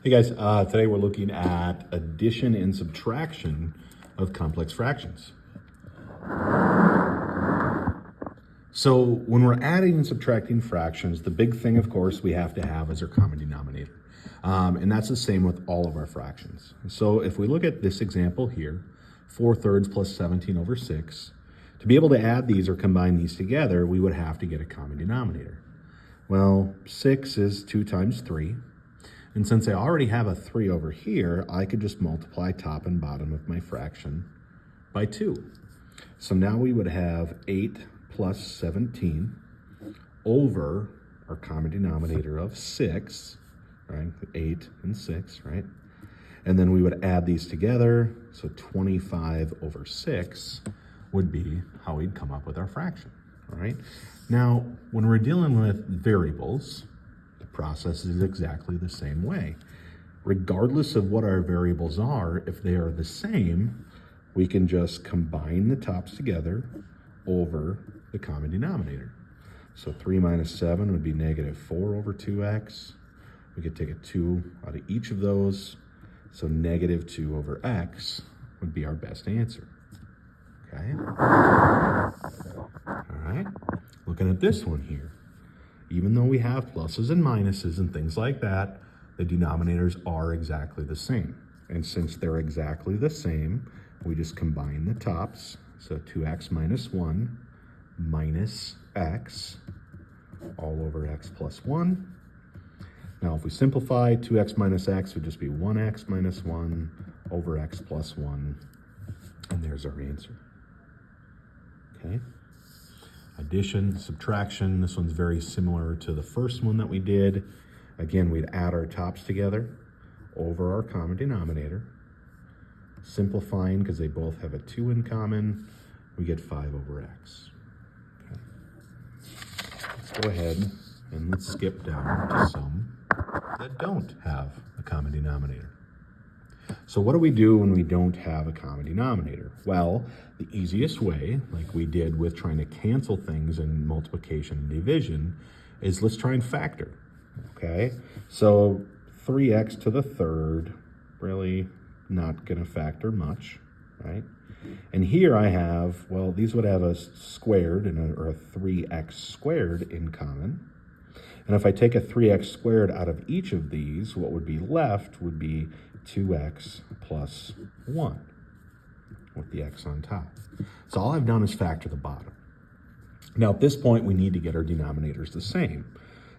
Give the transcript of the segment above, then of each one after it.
Hey guys, today we're looking at addition and subtraction of complex fractions. So when we're adding and subtracting fractions, the big thing, of course, we have to have is our common denominator. And that's the same with all of our fractions. So if we look at this example here, 4/3 plus 17 over 6, to be able to add these or combine these together, we would have to get a common denominator. Well, 6 is 2 times 3. And since I already have a 3 over here, I could just multiply top and bottom of my fraction by 2. So now we would have 8 plus 17 over our common denominator of 6, right? 8 and 6, right? And then we would add these together. So 25 over 6 would be how we'd come up with our fraction, all right? Now, when we're dealing with variables, process is exactly the same way. Regardless of what our variables are, if they are the same, we can just combine the tops together over the common denominator. So 3 minus 7 would be negative 4 over 2x. We could take a 2 out of each of those. So negative 2 over x would be our best answer. Okay? All right, looking at this one here. Even though we have pluses and minuses and things like that, the denominators are exactly the same. And since they're exactly the same, we just combine the tops. So 2x minus 1 minus x all over x plus 1. Now if we simplify, 2x minus x would just be 1x minus 1 over x plus 1. And there's our answer. Okay? Addition, subtraction, this one's very similar to the first one that we did. Again, we'd add our tops together over our common denominator. Simplifying, because they both have a 2 in common, we get 5 over x. Okay. Let's go ahead and let's skip down to some that don't have a common denominator. So what do we do when we don't have a common denominator? Well, the easiest way, like we did with trying to cancel things in multiplication and division, is let's try and factor, okay? So 3x to the third, really not gonna factor much, right? And here I have, well, these would have a squared or a 3x squared in common. And if I take a 3x squared out of each of these, what would be left would be 2x plus 1 with the x on top. So all I've done is factor the bottom. Now at this point, we need to get our denominators the same.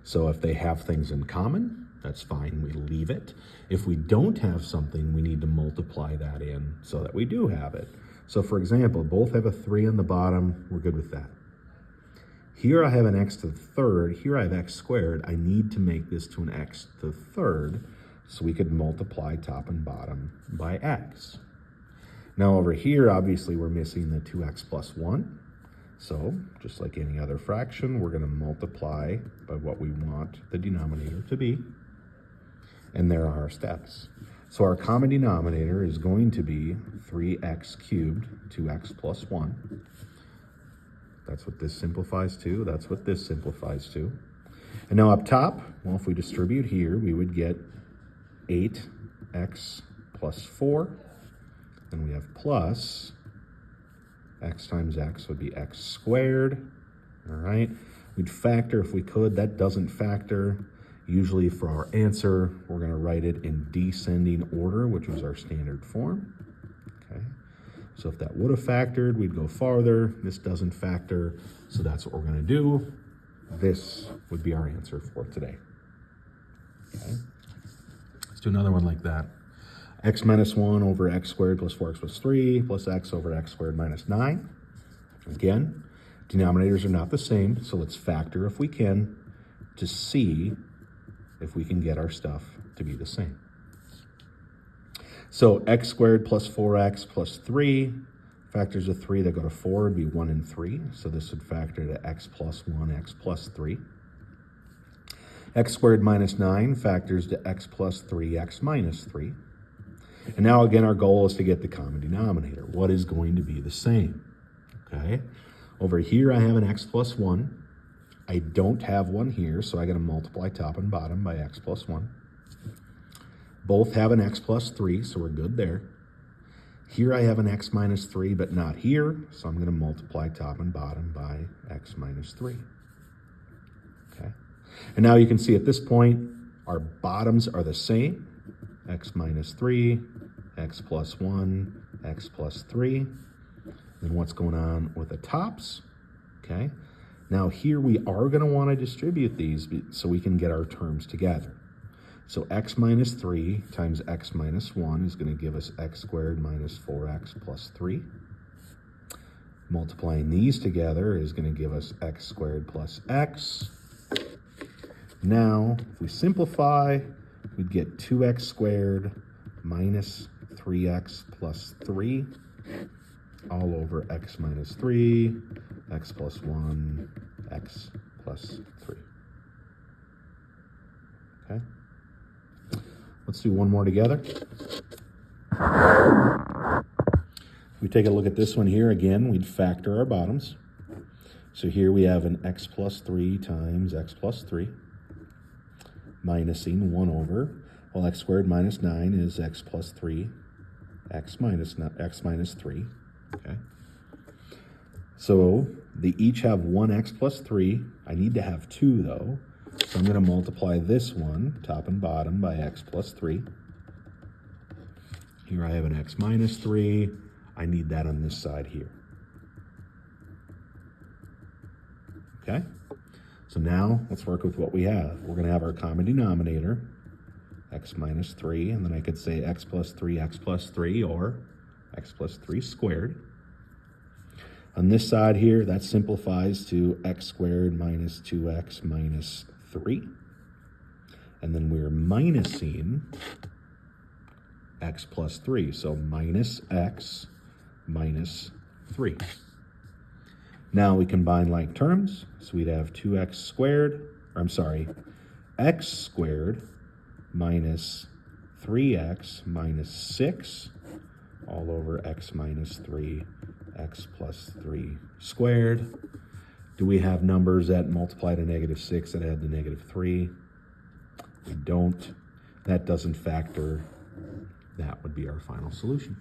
So if they have things in common, that's fine, we leave it. If we don't have something, we need to multiply that in so that we do have it. So for example, both have a 3 on the bottom, we're good with that. Here I have an x to the third, here I have x squared. I need to make this to an x to the third, so we could multiply top and bottom by x. Now over here, obviously we're missing the 2x plus 1. So just like any other fraction, we're gonna multiply by what we want the denominator to be. And there are our steps. So our common denominator is going to be 3x cubed, 2x plus 1. That's what this simplifies to. That's what this simplifies to. And now up top, well, if we distribute here, we would get 8x plus 4. Then we have plus x times x would be x squared. All right. We'd factor if we could. That doesn't factor. Usually for our answer, we're going to write it in descending order, which was our standard form. Okay. So if that would have factored, we'd go farther. This doesn't factor, so that's what we're going to do. This would be our answer for today. Okay. Let's do another one like that. X minus 1 over x squared plus 4x plus 3 plus x over x squared minus 9. Again, denominators are not the same, so let's factor if we can to see if we can get our stuff to be the same. So x squared plus 4x plus 3, factors of 3 that go to 4 would be 1 and 3. So this would factor to x plus 1, x plus 3. X squared minus 9 factors to x plus 3, x minus 3. And now again, our goal is to get the common denominator. What is going to be the same? Okay. Over here, I have an x plus 1. I don't have one here, so I got to multiply top and bottom by x plus 1. Both have an x plus 3, so we're good there. Here I have an x minus 3, but not here, so I'm going to multiply top and bottom by x minus 3. Okay. And now you can see at this point, our bottoms are the same. X minus 3, x plus 1, x plus 3. Then what's going on with the tops? Okay. Now here we are going to want to distribute these so we can get our terms together. So x minus 3 times x minus 1 is going to give us x squared minus 4x plus 3. Multiplying these together is going to give us x squared plus x. Now, if we simplify, we'd get 2x squared minus 3x plus 3 all over x minus 3, x plus 1, x plus 3. Okay? Let's do one more together. If we take a look at this one here, again, we'd factor our bottoms. So here we have an x plus 3 times x plus 3, minusing 1 over, well, x squared minus 9 is x plus 3, x minus 3, okay? So they each have one x plus 3. I need to have 2, though. So I'm going to multiply this one, top and bottom, by x plus 3. Here I have an x minus 3. I need that on this side here. Okay? So now let's work with what we have. We're going to have our common denominator, x minus 3, and then I could say x plus 3, or x plus 3 squared. On this side here, that simplifies to x squared minus 2x minus 3. And then we're minusing x plus 3. So minus x minus 3. Now we combine like terms. So we'd have 2x squared, or I'm sorry, x squared minus 3x minus 6 all over x minus 3, x plus 3 squared. Do we have numbers that multiply to negative 6 that add to negative 3? We don't. That doesn't factor. That would be our final solution.